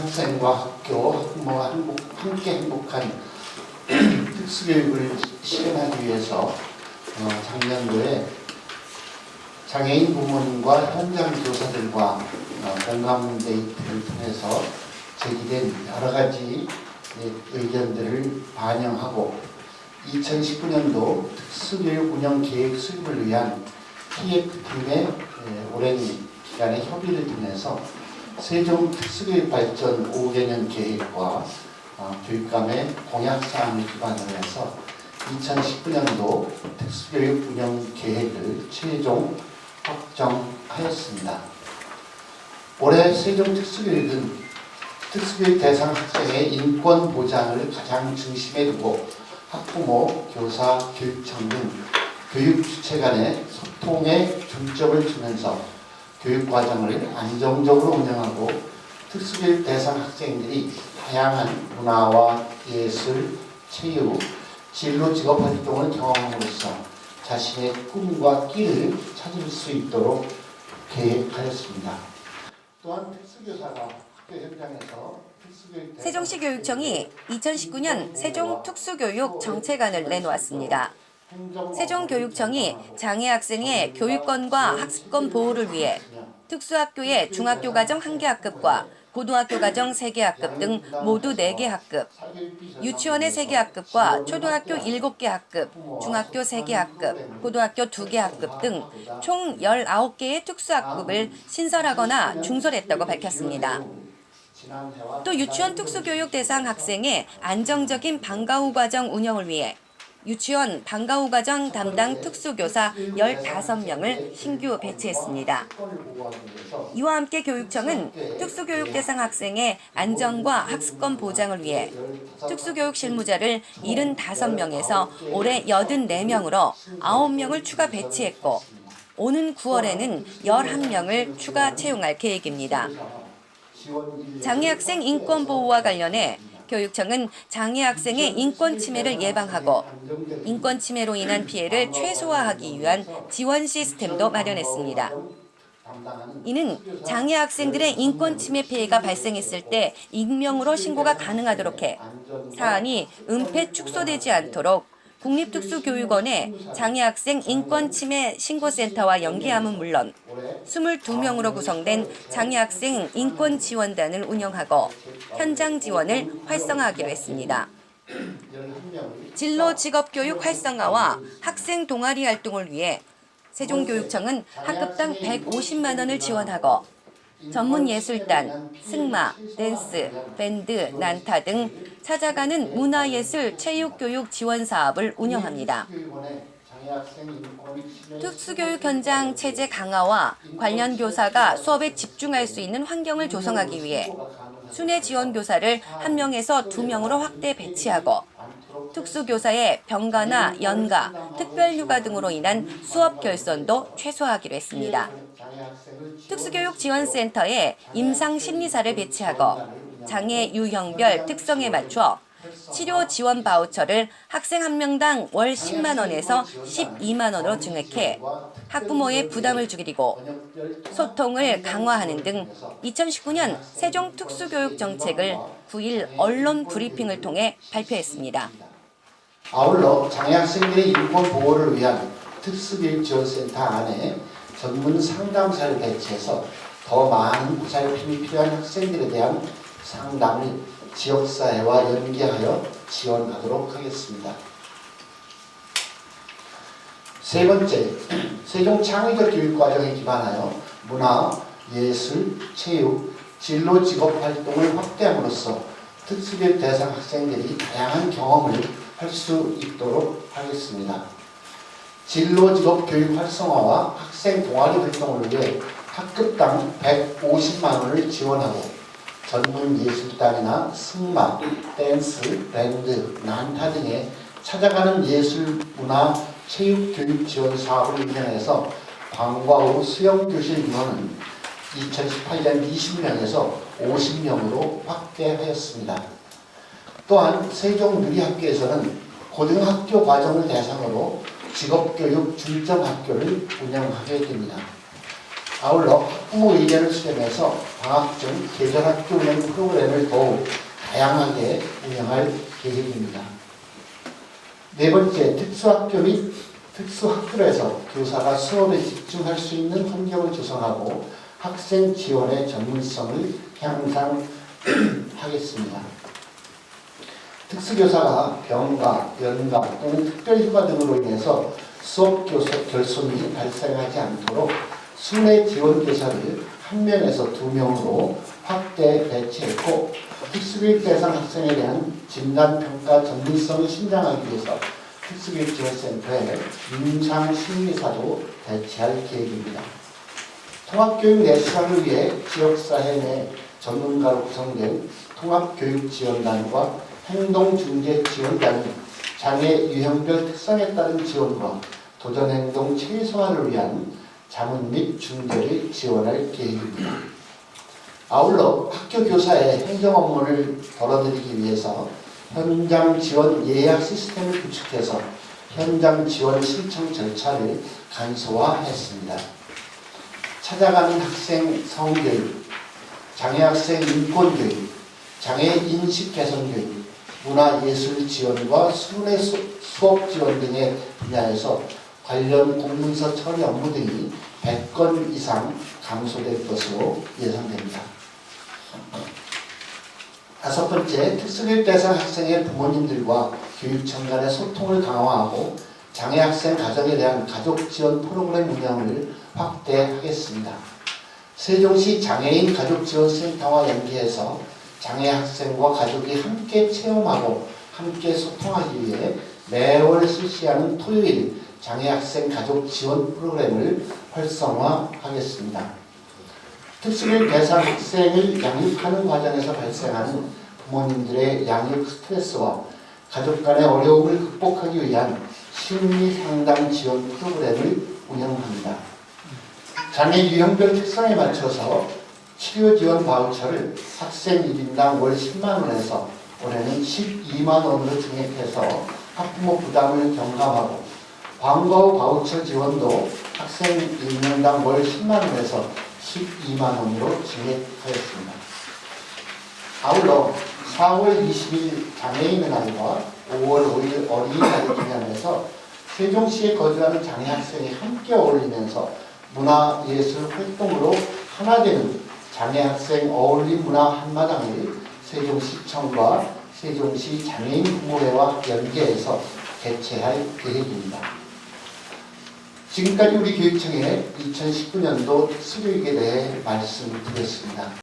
학생과 학교, 학부모가 함께 행복한 특수교육을 실현하기 위해서 작년도에 장애인 부모님과 현장 교사들과 공감 데이트를 통해서 제기된 여러 가지 의견들을 반영하고 2019년도 특수교육 운영 계획 수립을 위한 TF팀의 오랜 기간의 협의를 통해서 세종 특수교육 발전 5개년 계획과 교육감의 공약사항을 기반으로 해서 2019년도 특수교육 운영 계획을 최종 확정하였습니다. 올해 세종 특수교육은 특수교육 대상 학생의 인권 보장을 가장 중심에 두고 학부모, 교사, 교육청 등 교육 주체 간의 소통에 중점을 두면서 교육과정을 안정적으로 운영하고 특수교육 대상 학생들이 다양한 문화와 예술, 체육, 진로 직업 활동을 경험함으로써 자신의 꿈과 끼를 찾을 수 있도록 계획하였습니다. 또한 특수교사가 학교 현장에서 세종시 교육청이 2019년 세종 특수교육 정책안을 내놓았습니다. 세종교육청이 장애 학생의 교육권과 학습권 보호를 위해 특수학교의 중학교 과정 1개 학급과 고등학교 과정 3개 학급 등 모두 4개 학급, 유치원의 3개 학급과 초등학교 7개 학급, 중학교 3개 학급, 고등학교 2개 학급 등 총 19개의 특수학급을 신설하거나 중설했다고 밝혔습니다. 또 유치원 특수교육 대상 학생의 안정적인 방과 후 과정 운영을 위해 유치원 방과 후 과정 담당 특수교사 15명을 신규 배치했습니다. 이와 함께 교육청은 특수교육 대상 학생의 안전과 학습권 보장을 위해 특수교육 실무자를 75명에서 올해 84명으로 9명을 추가 배치했고 오는 9월에는 11명을 추가 채용할 계획입니다. 장애학생 인권 보호와 관련해 교육청은 장애학생의 인권 침해를 예방하고 인권 침해로 인한 피해를 최소화하기 위한 지원 시스템도 마련했습니다. 이는 장애학생들의 인권 침해 피해가 발생했을 때 익명으로 신고가 가능하도록 해 사안이 은폐 축소되지 않도록 국립특수교육원의 장애학생 인권침해 신고센터와 연계함은 물론 22명으로 구성된 장애학생 인권지원단을 운영하고 현장 지원을 활성화하기로 했습니다. 진로 직업교육 활성화와 학생 동아리 활동을 위해 세종교육청은 학급당 150만 원을 지원하고 전문예술단, 승마, 댄스, 밴드, 난타 등 찾아가는 문화예술 체육교육 지원 사업을 운영합니다. 특수교육 현장 체제 강화와 관련 교사가 수업에 집중할 수 있는 환경을 조성하기 위해 순회 지원 교사를 1명에서 2명으로 확대 배치하고 특수교사의 병가나 연가, 특별휴가 등으로 인한 수업 결손도 최소화하기로 했습니다. 특수교육지원센터에 임상심리사를 배치하고 장애 유형별 특성에 맞춰 치료 지원 바우처를 학생 1명당 월 10만 원에서 12만 원으로 증액해 학부모의 부담을 줄이고 소통을 강화하는 등 2019년 세종 특수교육 정책을 9일 언론 브리핑을 통해 발표했습니다. 아울러 장애학생들의 인권 보호를 위한 특수교육지원센터 안에 전문 상담사를 배치해서 더 많은 보살핌이 필요한 학생들에 대한 상담을 지역사회와 연계하여 지원하도록 하겠습니다. 세 번째, 세종 창의적 교육과정에 기반하여 문화, 예술, 체육, 진로 직업 활동을 확대함으로써 특수교육 대상 학생들이 다양한 경험을 할 수 있도록 하겠습니다. 진로 직업 교육 활성화와 학생 동아리 활동을 위해 학급당 150만 원을 지원하고 전문 예술단이나 승마, 댄스, 밴드, 난타 등의 찾아가는 예술, 문화, 체육 교육 지원 사업을 운영해서 방과 후 수영교실 인원은 2018년 20명에서 50명으로 확대하였습니다. 또한 세종누리학교에서는 고등학교 과정을 대상으로 직업교육 중점학교를 운영하게 됩니다. 아울러 학부모 의견을 수렴해서 방학 중 계절학교 운영 프로그램을 더욱 다양하게 운영할 계획입니다. 네 번째, 특수학교 및 특수학교에서 교사가 수업에 집중할 수 있는 환경을 조성하고 학생 지원의 전문성을 향상하겠습니다. 특수교사가 병가, 연가 또는 특별휴가 등으로 인해서 수업 결손이 발생하지 않도록 순회 지원 교사를 1명에서 2명으로 확대 배치했고, 특수교육 대상 학생에 대한 진단평가 전문성을 신장하기 위해서 특수교육지원센터에 임상심리사도 배치할 계획입니다. 통합교육 내수화를 위해 지역사회 내 전문가로 구성된 통합교육지원단과 행동중재지원단이 장애 유형별 특성에 따른 지원과 도전행동 최소화를 위한 자문 및 중재를 지원할 계획입니다. 아울러 학교 교사의 행정 업무를 덜어드리기 위해서 현장 지원 예약 시스템을 구축해서 현장 지원 신청 절차를 간소화했습니다. 찾아가는 학생 성교육, 장애 학생 인권 교육, 장애 인식 개선 교육, 문화예술 지원과 순회 수업 지원 등의 분야에서 관련 공문서 처리 업무 등이 100건 이상 감소될 것으로 예상됩니다. 다섯 번째, 특수교육 대상 학생의 부모님들과 교육청 간의 소통을 강화하고 장애 학생 가정에 대한 가족 지원 프로그램 운영을 확대하겠습니다. 세종시 장애인 가족지원센터와 연계해서 장애 학생과 가족이 함께 체험하고 함께 소통하기 위해 매월 실시하는 토요일 장애 학생 가족 지원 프로그램을 활성화하겠습니다. 특수교육 대상 학생을 양육하는 과정에서 발생하는 부모님들의 양육 스트레스와 가족 간의 어려움을 극복하기 위한 심리 상담 지원 프로그램을 운영합니다. 장애 유형별 특성에 맞춰서 치료 지원 바우처를 학생 1인당 월 10만 원에서 올해는 12만 원으로 증액해서 학부모 부담을 경감하고, 방과 후 바우처 지원도 학생 1명당 월 10만 원에서 12만 원으로 증액하였습니다. 아울러 4월 20일 장애인의 날과 5월 5일 어린이날을 기념해서 세종시에 거주하는 장애 학생이 함께 어울리면서 문화예술 활동으로 하나 되는 장애 학생 어울림 문화 한마당을 세종시청과 세종시 장애인 부모회와 연계해서 개최할 계획입니다. 지금까지 우리 교육청의 2019년도 특수교육에 대해 말씀드렸습니다.